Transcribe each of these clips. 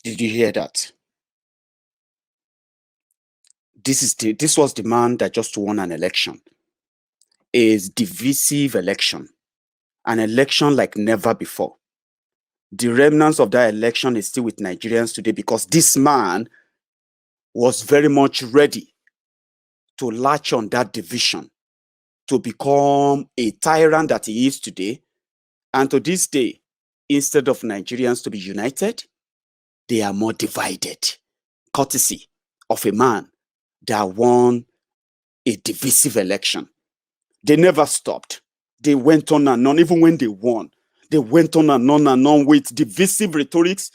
Did you hear that? This was the man that just won an election, a divisive election, an election like never before. The remnants of that election is still with Nigerians today because this man was very much ready to latch on that division, to become a tyrant that he is today. And to this day, instead of Nigerians to be united, they are more divided, courtesy of a man that won a divisive election. They never stopped. They went on and on, even when they won. They went on and on with divisive rhetorics.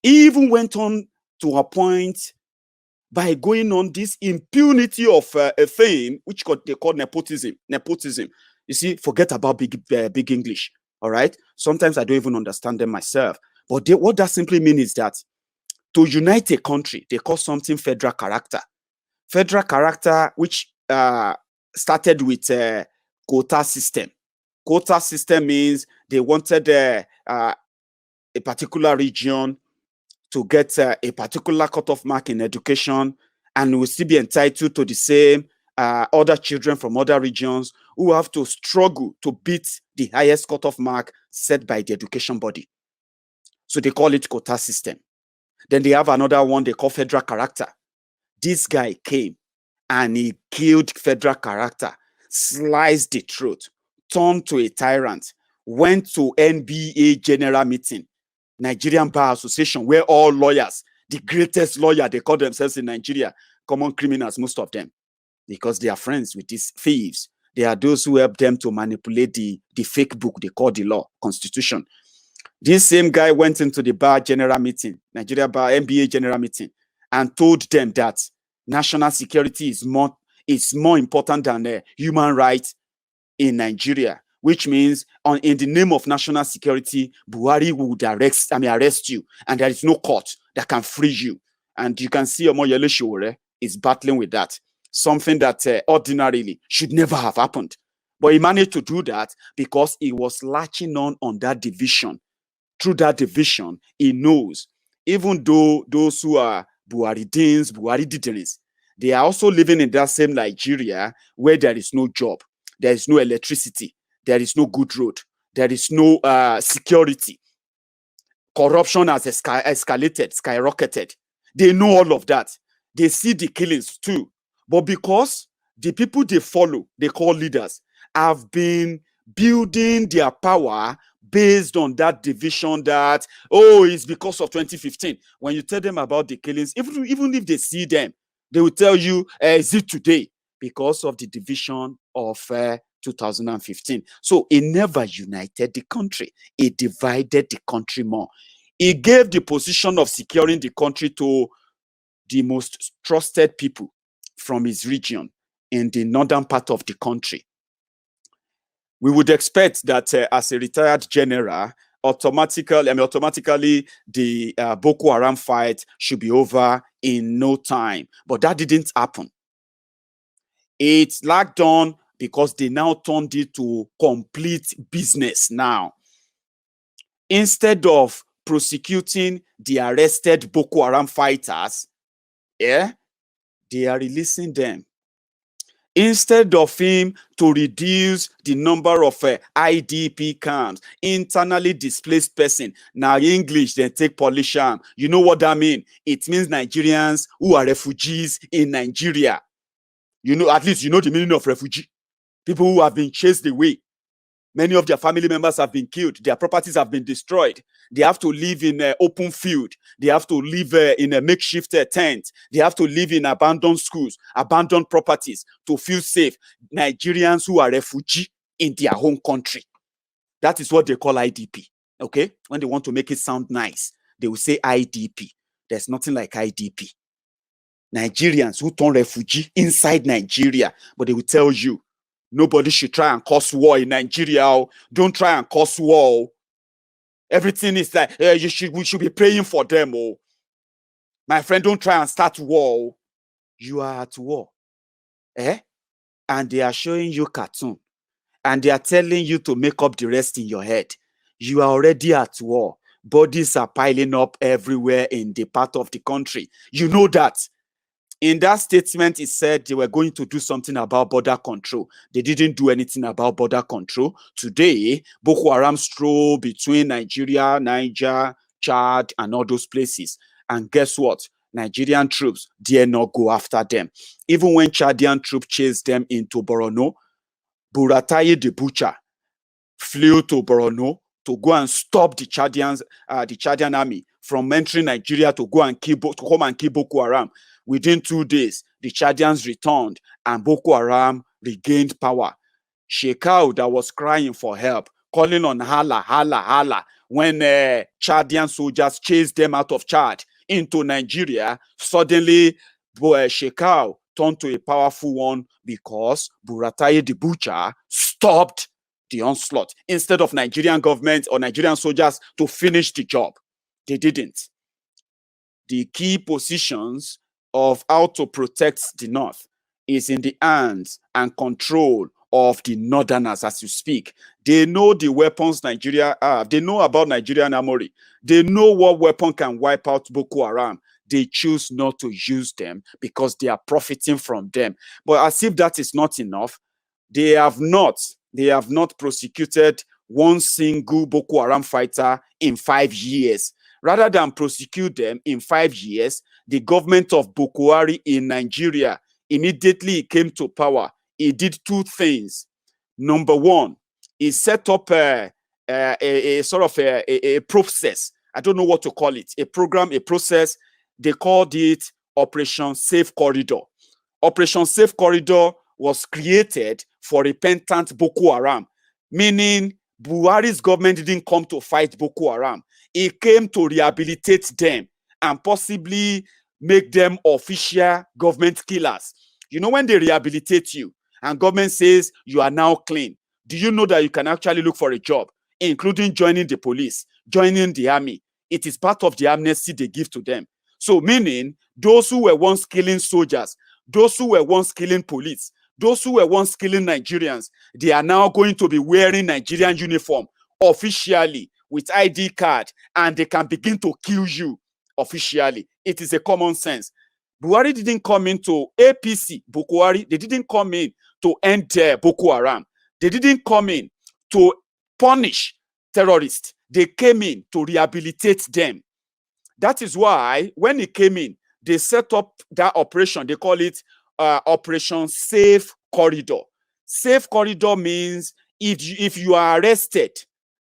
He even went on to a point by going on this impunity of a fame, which they call nepotism. Nepotism. You see, forget about big English. All right. Sometimes I don't even understand them myself. But what that simply means is that to unite a country, they call something federal character. Federal character, which started with quota system. Quota system means they wanted a particular region to get a particular cutoff mark in education and will still be entitled to the same other children from other regions who have to struggle to beat the highest cutoff mark set by the education body. So they call it quota system. Then they have another one they call federal character. This guy came and he killed federal character, sliced the throat, turned to a tyrant, went to NBA general meeting, Nigerian Bar Association, where all lawyers, the greatest lawyer they call themselves in Nigeria, common criminals, most of them, because they are friends with these thieves. They are those who help them to manipulate the fake book they call the law, constitution. This same guy went into the bar general meeting, Nigeria Bar NBA general meeting, and told them that national security is more important than human rights in Nigeria, which means in the name of national security, Buhari would arrest you, and there is no court that can free you. And you can see Omoyele Sowore is battling with that, something that ordinarily should never have happened. But he managed to do that because he was latching on that division. Through that division, he knows, even though those who are Buharidins, Buharidideris, they are also living in that same Nigeria where there is no job, there is no electricity, there is no good road, there is no security. Corruption has escalated, skyrocketed. They know all of that. They see the killings too. But because the people they follow, they call leaders, have been building their power based on that division that, it's because of 2015. When you tell them about the killings, even if they see them, they will tell you, is it today? Because of the division of 2015. So it never united the country. It divided the country more. It gave the position of securing the country to the most trusted people from his region in the northern part of the country. We would expect that as a retired general, automatically the Boko Haram fight should be over in no time. But that didn't happen. It lagged on because they now turned it to complete business now. Instead of prosecuting the arrested Boko Haram fighters, they are releasing them. Instead of him to reduce the number of IDP camps, internally displaced person. Now English, then take Polisham. You know what that means? It means Nigerians who are refugees in Nigeria. You know, at least you know the meaning of refugee. People who have been chased away. Many of their family members have been killed. Their properties have been destroyed. They have to live in an open field. They have to live in a makeshift tent. They have to live in abandoned schools, abandoned properties to feel safe. Nigerians who are refugees in their home country. That is what they call IDP. Okay? When they want to make it sound nice, they will say IDP. There's nothing like IDP. Nigerians who turn refugee inside Nigeria, but they will tell you, nobody should try and cause war in Nigeria. Don't try and cause war. Everything is like, we should be praying for them. My friend, don't try and start war. You are at war. And they are showing you cartoon. And they are telling you to make up the rest in your head. You are already at war. bodies are piling up everywhere in the part of the country. You know that. In that statement, it said they were going to do something about border control. They didn't do anything about border control. Today, Boko Haram stroll between Nigeria, Niger, Chad, and all those places. And guess what? Nigerian troops dare not go after them. Even when Chadian troops chased them into Borno, Buratai the butcher flew to Borno to go and stop the Chadian army from entering Nigeria to go and come and kill Boko Haram. Within 2 days, the Chadians returned and Boko Haram regained power. Shekau, that was crying for help, calling on Allah, Allah, Allah, when Chadian soldiers chased them out of Chad into Nigeria, suddenly Shekau turned to a powerful one because Buratai the butcher stopped the onslaught instead of Nigerian government or Nigerian soldiers to finish the job. They didn't. The key positions of how to protect the North is in the hands and control of the Northerners as you speak. They know the weapons Nigeria have. They know about Nigerian armory. They know what weapon can wipe out Boko Haram. They choose not to use them because they are profiting from them. But as if that is not enough, they have not prosecuted one single Boko Haram fighter in 5 years. Rather than prosecute them in 5 years, the government of Boko Haram in Nigeria, immediately came to power, it did 2 things. Number one, it set up a sort of a process. I don't know what to call it. A program, a process. They called it Operation Safe Corridor. Operation Safe Corridor was created for repentant Boko Haram, meaning Buhari's government didn't come to fight Boko Haram. It came to rehabilitate them and possibly make them official government killers. You know, when they rehabilitate you and government says you are now clean, do you know that you can actually look for a job, including joining the police, joining the army? It is part of the amnesty they give to them. So meaning those who were once killing soldiers, those who were once killing police, those who were once killing Nigerians, they are now going to be wearing Nigerian uniform officially with ID card, and they can begin to kill you officially. It is a common sense. Buhari didn't come into APC, Boko Haram. They didn't come in to end Boko Haram. They didn't come in to punish terrorists. They came in to rehabilitate them. That is why when he came in, they set up that operation. They call it Operation Safe Corridor. Safe Corridor means if you are arrested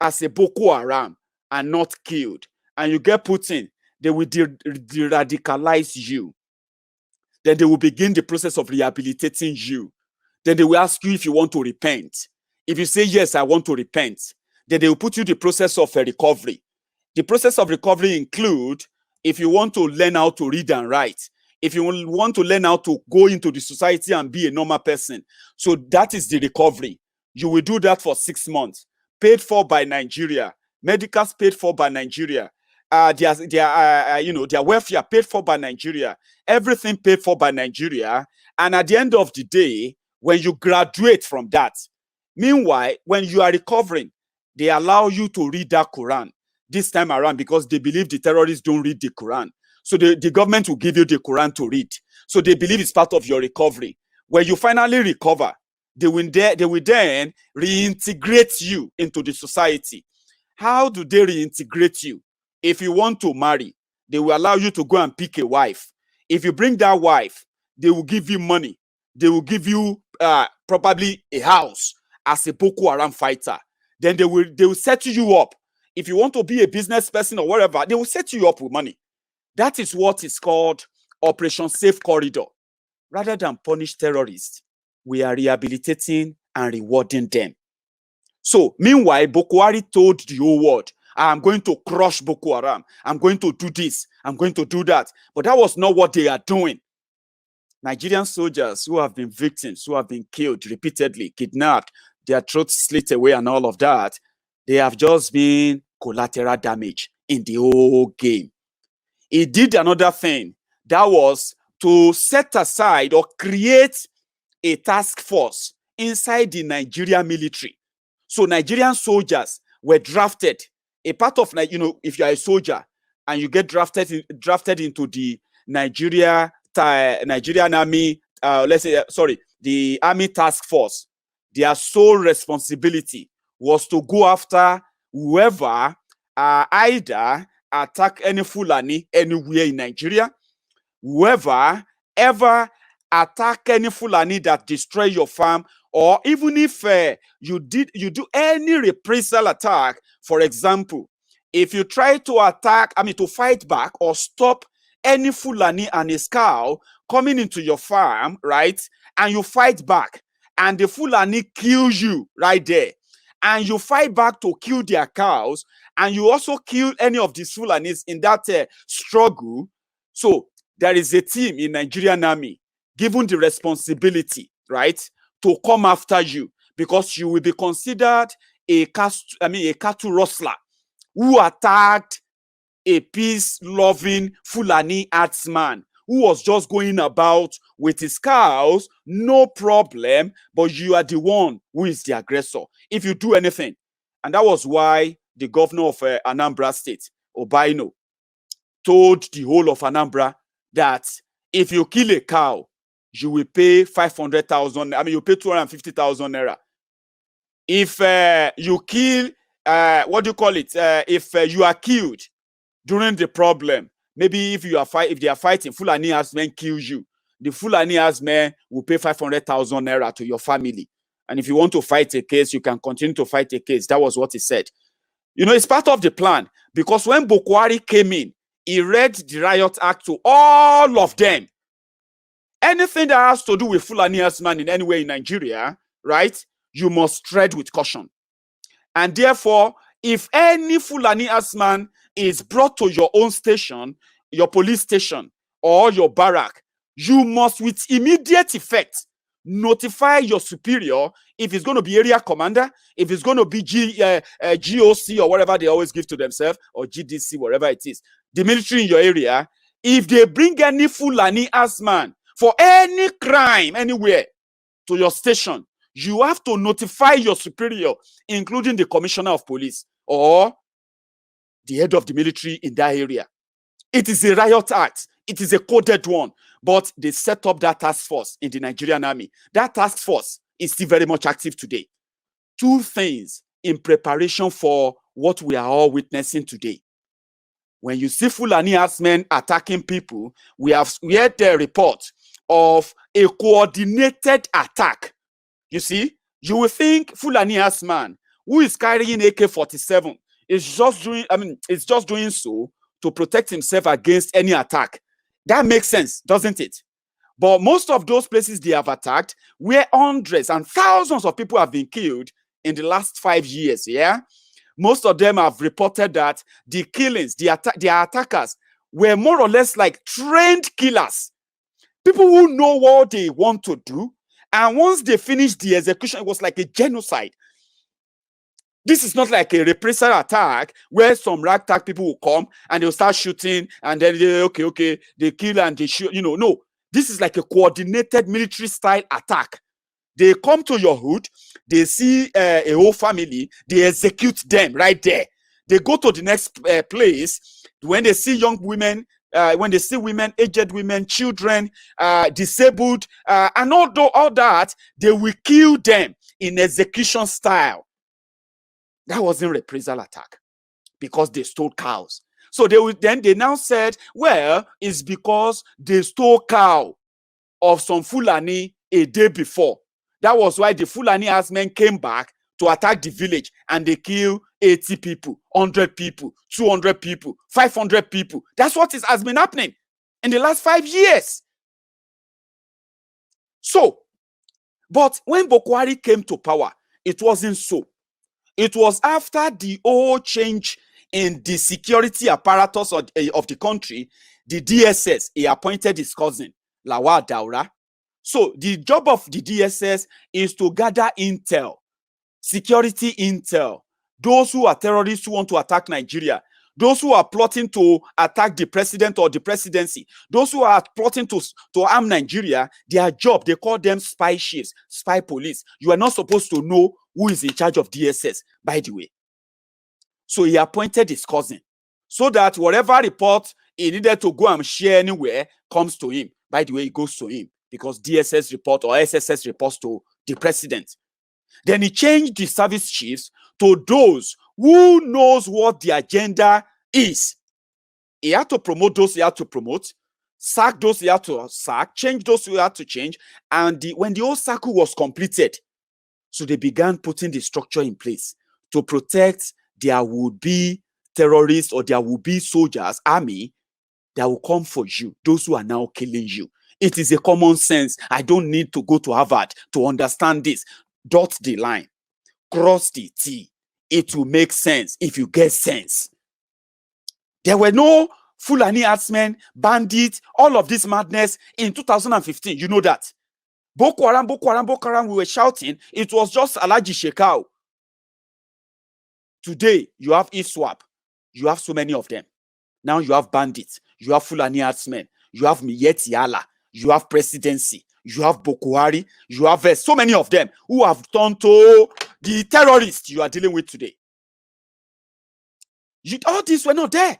as a Boko Haram and not killed, and you get put in, they will de-radicalize you. Then they will begin the process of rehabilitating you. Then they will ask you if you want to repent. If you say, yes, I want to repent, then they will put you the process of recovery. The process of recovery include, if you want to learn how to read and write, if you want to learn how to go into the society and be a normal person. So that is the recovery. You will do that for 6 months, paid for by Nigeria, medicals paid for by Nigeria, their welfare paid for by Nigeria, everything paid for by Nigeria. And at the end of the day, when you graduate from that, meanwhile, when you are recovering, they allow you to read that Quran this time around because they believe the terrorists don't read the Quran. So the government will give you the Quran to read. So they believe it's part of your recovery. When you finally recover, they will then reintegrate you into the society. How do they reintegrate you? If you want to marry, they will allow you to go and pick a wife. If you bring that wife, they will give you money. They will give you probably a house as a Boko Haram fighter. Then they will set you up. If you want to be a business person or whatever, they will set you up with money. That is what is called Operation Safe Corridor. Rather than punish terrorists, we are rehabilitating and rewarding them. So, meanwhile, Boko Haram told the whole world, I'm going to crush Boko Haram. I'm going to do this. I'm going to do that. But that was not what they are doing. Nigerian soldiers who have been victims, who have been killed repeatedly, kidnapped, their throats slit away and all of that, they have just been collateral damage in the whole game. He did another thing, that was to set aside or create a task force inside the Nigerian military. So Nigerian soldiers were drafted a part of, like, if you are a soldier and you get drafted into the Nigerian army, let's say, sorry, the army task force, their sole responsibility was to go after whoever either attack any Fulani anywhere in Nigeria, whoever ever attack any Fulani that destroy your farm, or even if you do any reprisal attack. For example, if you try to fight back or stop any Fulani and his cow coming into your farm, right? And you fight back, and the Fulani kills you right there, and you fight back to kill their cows, and you also kill any of these Fulanis in that struggle. So there is a team in Nigerian army given the responsibility, right, to come after you, because you will be considered a cattle rustler who attacked a peace-loving Fulani herdsman who was just going about with his cows, no problem, but you are the one who is the aggressor if you do anything. And that was why the governor of Anambra State, Obaino, told the whole of Anambra that if you kill a cow, you will pay 500,000. You pay 250,000 naira. If you kill, if you are killed during the problem, maybe if they are fighting, Fulani herdsmen kills you, the Fulani herdsmen will pay 500,000 naira to your family. And if you want to fight a case, you can continue to fight a case. That was what he said. It's part of the plan, because when Boko Haram came in, he read the Riot Act to all of them. Anything that has to do with Fulani herdsmen in any way in Nigeria, right, you must tread with caution. And therefore, if any Fulani herdsman is brought to your own station, your police station, or your barrack, you must with immediate effect notify your superior, if it's going to be area commander, if it's going to be GOC or whatever they always give to themselves, or GDC, whatever it is, the military in your area. If they bring any Fulani herdsman for any crime anywhere to your station, you have to notify your superior, including the commissioner of police or the head of the military in that area. It is a riot act. It is a coded one, but they set up that task force in the Nigerian army. That task force is still very much active today. Two things in preparation for what we are all witnessing today. When you see Fulani herdsmen attacking people, we have heard the report of a coordinated attack. You see, you will think Fulani herdsman who is carrying AK-47 is just doing so to protect himself against any attack. That makes sense, doesn't it? But most of those places they have attacked, where hundreds and thousands of people have been killed in the last 5 years, yeah? Most of them have reported that the killings, their attackers were more or less like trained killers. People who know what they want to do, and once they finish the execution, it was like a genocide. This is not like a reprisal attack where some ragtag people will come and they'll start shooting and then they kill and they shoot. No. This is like a coordinated military style attack. They come to your hood, they see a whole family, they execute them right there. They go to the next place. When they see young women, when they see women, aged women, children, disabled, and all that, they will kill them in execution style. That wasn't reprisal attack because they stole cows. So they now said, well, it's because they stole cow of some Fulani a day before. That was why the Fulani herdsmen came back to attack the village, and they killed 80 people, 100 people, 200 people, 500 people. That's what has been happening in the last 5 years. So, but when Boko Haram came to power, it wasn't so. It was after the whole change in the security apparatus of the country, the DSS, he appointed his cousin, Lawal Daura. So the job of the DSS is to gather intel, security intel, those who are terrorists who want to attack Nigeria, those who are plotting to attack the president or the presidency, those who are plotting to harm Nigeria. Their job, they call them spy chiefs, spy police. You are not supposed to know who is in charge of DSS, by the way. So he appointed his cousin so that whatever report he needed to go and share anywhere comes to him. By the way, it goes to him because DSS report or SSS reports to the president. Then he changed the service chiefs to those who knows what the agenda is. He had to promote those he had to promote, sack those he had to sack, change those he had to change. And when the whole cycle was completed, so they began putting the structure in place to protect their would-be terrorists or their would-be soldiers, army, that will come for you, those who are now killing you. It is a common sense. I don't need to go to Harvard to understand this. Dot the line, cross the T. It will make sense if you get sense. There were no Fulani herdsmen, bandits, all of this madness in 2015. You know that. Boko Haram, Boko Haram, Boko Haram, we were shouting. It was just Alaji Shekau. Today, you have ISWAP. You have so many of them. Now you have bandits. You have Fulani herdsmen. You have Miyeti. You have presidency. You have Boko Haram. You have so many of them who have turned to the terrorists you are dealing with today. All these were not there.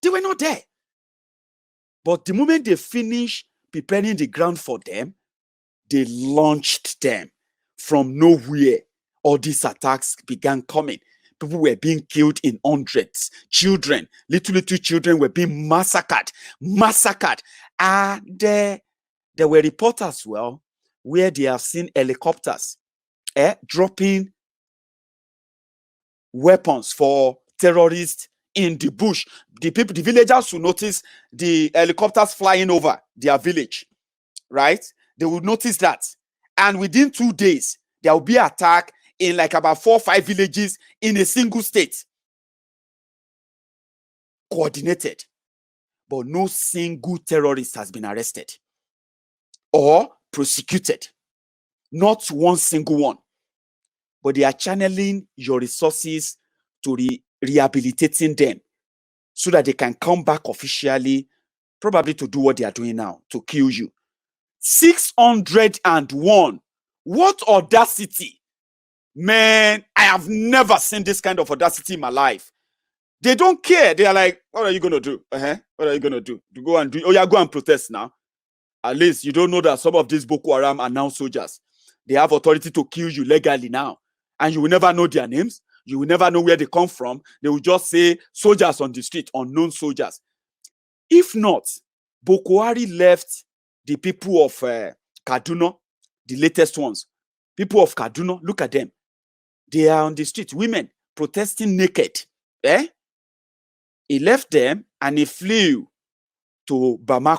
They were not there. But the moment they finished preparing the ground for them, they launched them from nowhere. All these attacks began coming. People were being killed in hundreds. Children, little children were being massacred. And there were reports as well where they have seen helicopters dropping weapons for terrorists in the bush. The villagers will notice the helicopters flying over their village, right? They will notice that. And within 2 days, there will be an attack in like about 4 or 5 villages in a single state. Coordinated. But no single terrorist has been arrested or prosecuted. Not one single one. But they are channeling your resources to rehabilitating them so that they can come back officially, probably to do what they are doing now, to kill you. 601. What audacity? Man, I have never seen this kind of audacity in my life. They don't care. They are like, what are you going to do? What are you going to do? To go and do? Oh, yeah, go and protest now. At least you don't know that some of these Boko Haram are now soldiers. They have authority to kill you legally now. And you will never know their names. You will never know where they come from. They will just say soldiers on the street, unknown soldiers. If not, Boko Haram left the people of Kaduna, the latest ones. People of Kaduna, look at them. They are on the street, women protesting naked. He left them and he flew to Bamako.